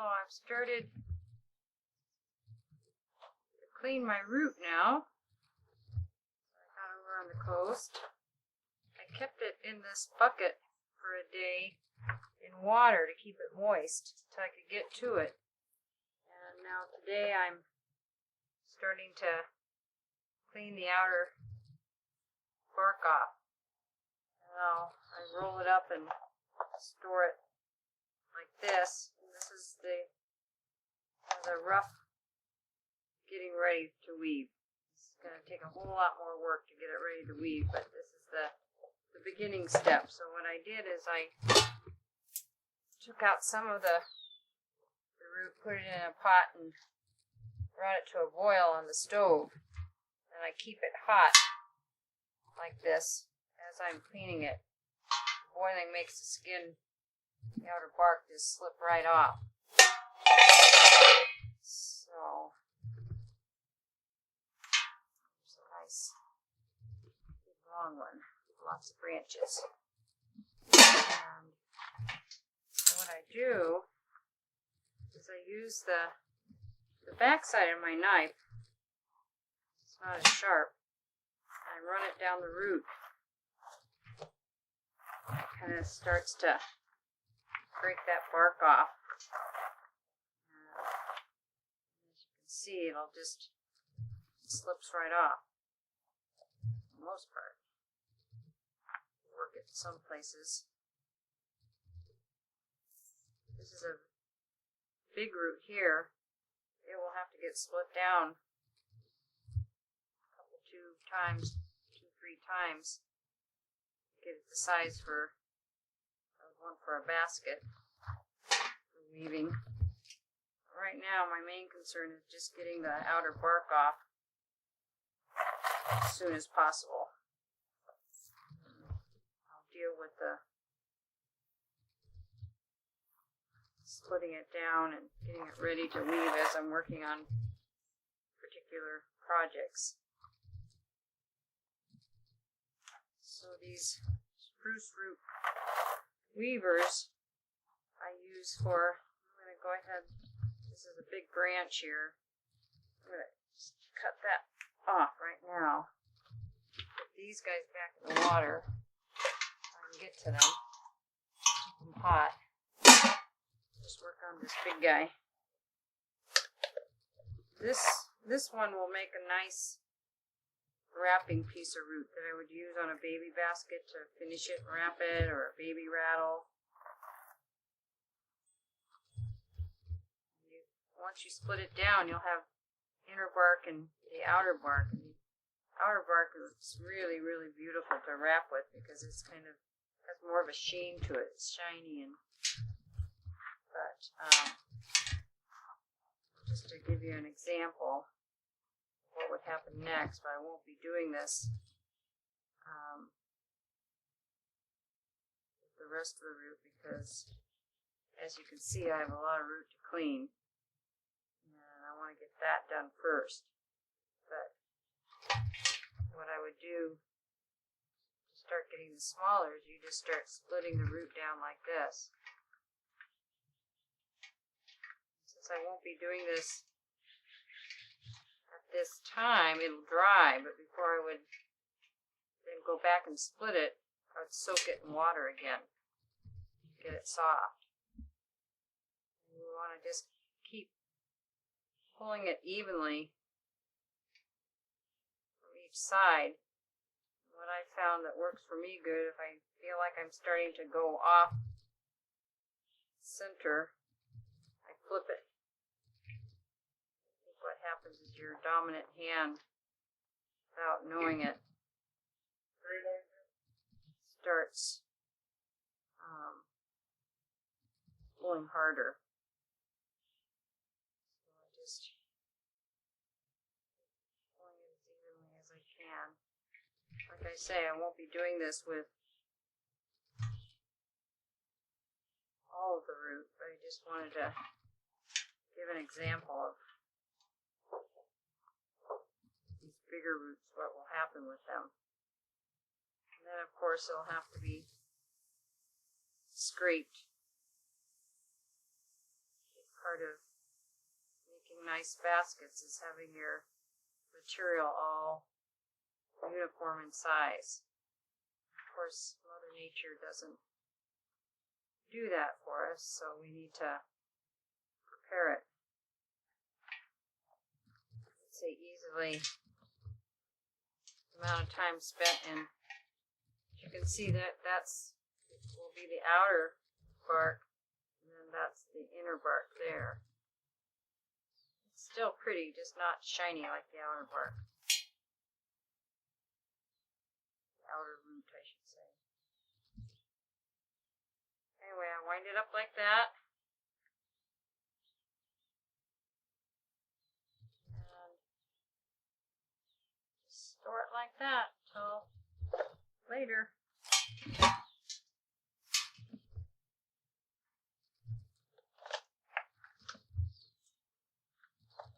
I've started to clean my root now. I got over on the coast. I kept it in this bucket for a day in water to keep it moist until I could get to it. And now today I'm starting to clean the outer bark off. Now I roll it up and store it like this. And this is the rough getting ready to weave. It's going to take a whole lot more work to get it ready to weave, but this is the beginning step. So what I did is I took out some of the root, put it in a pot, and brought it to a boil on the stove. And I keep it hot like this as I'm cleaning it. Boiling makes the skin, the outer bark, just slip right off. So, there's a nice big long one, lots of branches. And so what I do is I use the back side of my knife. It's not as sharp. I run it down the root. It kind of starts to break that bark off. As you can see, it'll just slips right off. For the most part. Work it some places. This is a big root here. It will have to get split down a couple, 3 times. Get it the size for one for a basket for weaving. Right now, my main concern is just getting the outer bark off as soon as possible. I'll deal with the splitting it down and getting it ready to weave as I'm working on particular projects. So these spruce root weavers I use for, I'm going to go ahead, this is a big branch here, I'm going to just cut that off right now. Put these guys back in the water so I can get to them. Keep them hot. Just work on this big guy. This one will make a nice wrapping piece of root that I would use on a baby basket to finish it and wrap it, or a baby rattle. Once you split it down, you'll have inner bark and the outer bark. And the outer bark is really, really beautiful to wrap with because it's kind of has more of a sheen to it. It's shiny and just to give you an example of what would happen next, but I won't be doing this with the rest of the root because, as you can see, I have a lot of root to clean, and I want to get that done first. But what I would do to start getting the smaller is you just start splitting the root down like this. I won't be doing this at this time, it'll dry, but before I would then go back and split it, I would soak it in water again, get it soft. And you want to just keep pulling it evenly from each side. What I found that works for me good, if I feel like I'm starting to go off center, I flip it. What happens is your dominant hand, without knowing it, starts pulling harder. So I just pulling it as evenly as I can. Like I say, I won't be doing this with all of the root, but I just wanted to give an example of bigger roots, what will happen with them. And then of course it'll have to be scraped part of making nice baskets is having your material all uniform in size. Of course, Mother Nature doesn't do that for us, so we need to prepare it. I'd say easily the amount of time spent in. You can see that that's will be the outer bark, and then that's the inner bark there. It's still pretty, just not shiny like the outer bark. The outer root, I should say. Anyway, I wind it up like that. And just store it like that till later.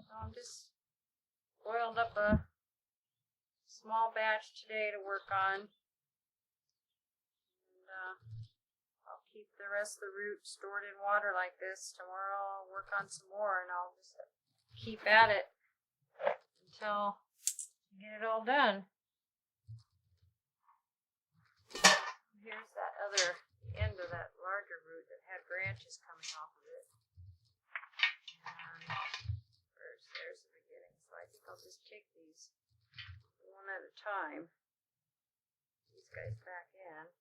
So I'm just boiled up a small batch today to work on. And I'll keep the rest of the root stored in water like this. Tomorrow I'll work on some more, and I'll just keep at it until I get it all done. Here's that other end of that larger root that had branches coming off of it. And there's the beginning. So I think I'll just take these one at a time. These guys back in.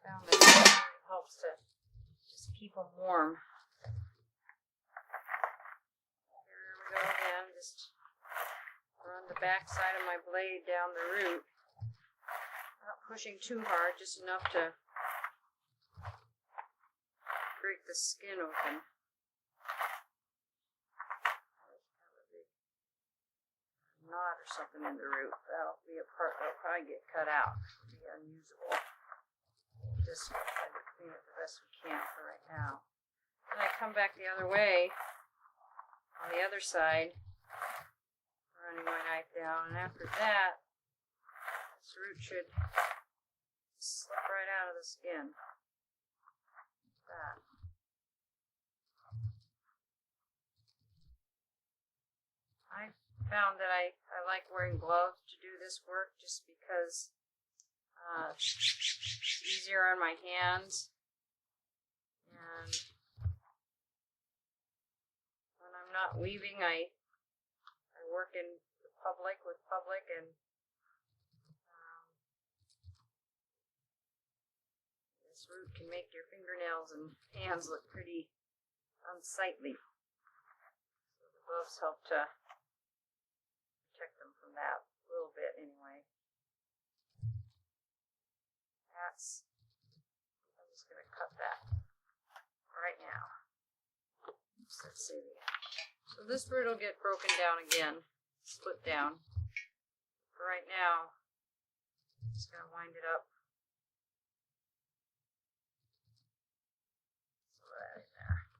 Found that it helps to just keep them warm. Here we go again. Just run the back side of my blade down the root. Not pushing too hard, just enough to break the skin open. Knot or something in the root. That'll be a part that'll probably get cut out. It'll be unusable. Just try to clean it the best we can for right now. Then I come back the other way, on the other side, running my knife down, and after that, this root should slip right out of the skin. Like that. I found that I like wearing gloves to do this work just because it's easier on my hands. And when I'm not weaving, I work in the public with public, and this root can make your fingernails and hands look pretty unsightly. So the gloves help to protect them from that a little bit anyway. I'm just going to cut that right now. So let's see. So this root will get broken down again, split down. For right now, I'm just going to wind it up. So that in there.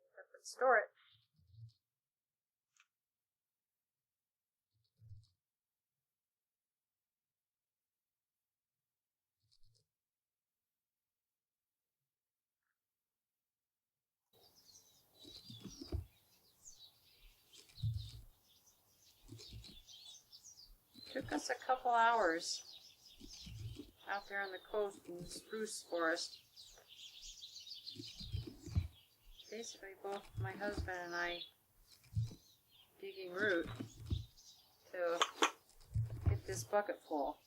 Wind it up and store it. Took us a couple hours out there on the coast in the spruce forest. Basically, both my husband and I digging root to get this bucket full.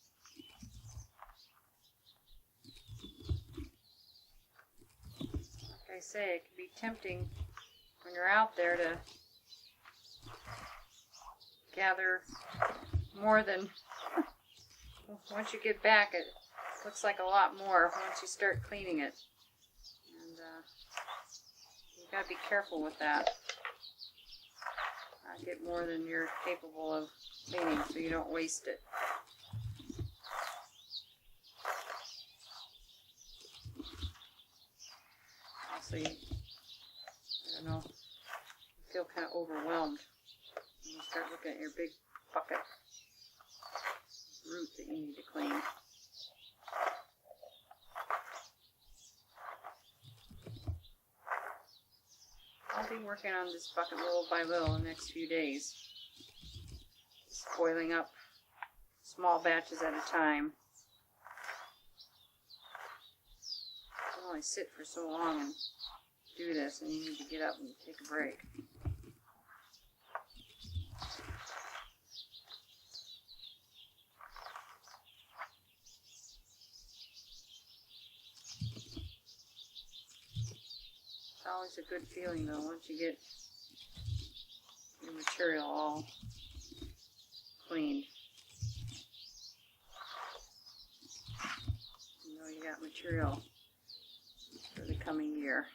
Like I say, it can be tempting when you're out there to gather more than, once you get back, it looks like a lot more once you start cleaning it. And you gotta be careful with that. Get more than you're capable of cleaning so you don't waste it. Also, I don't know, you feel kind of overwhelmed when you start looking at your big bucket root that you need to clean. working on this bucket little by little the next few days. Just boiling up small batches at a time. You can only sit for so long and do this, and you need to get up and take a break. It's always a good feeling though once you get your material all cleaned. You know you got material for the coming year.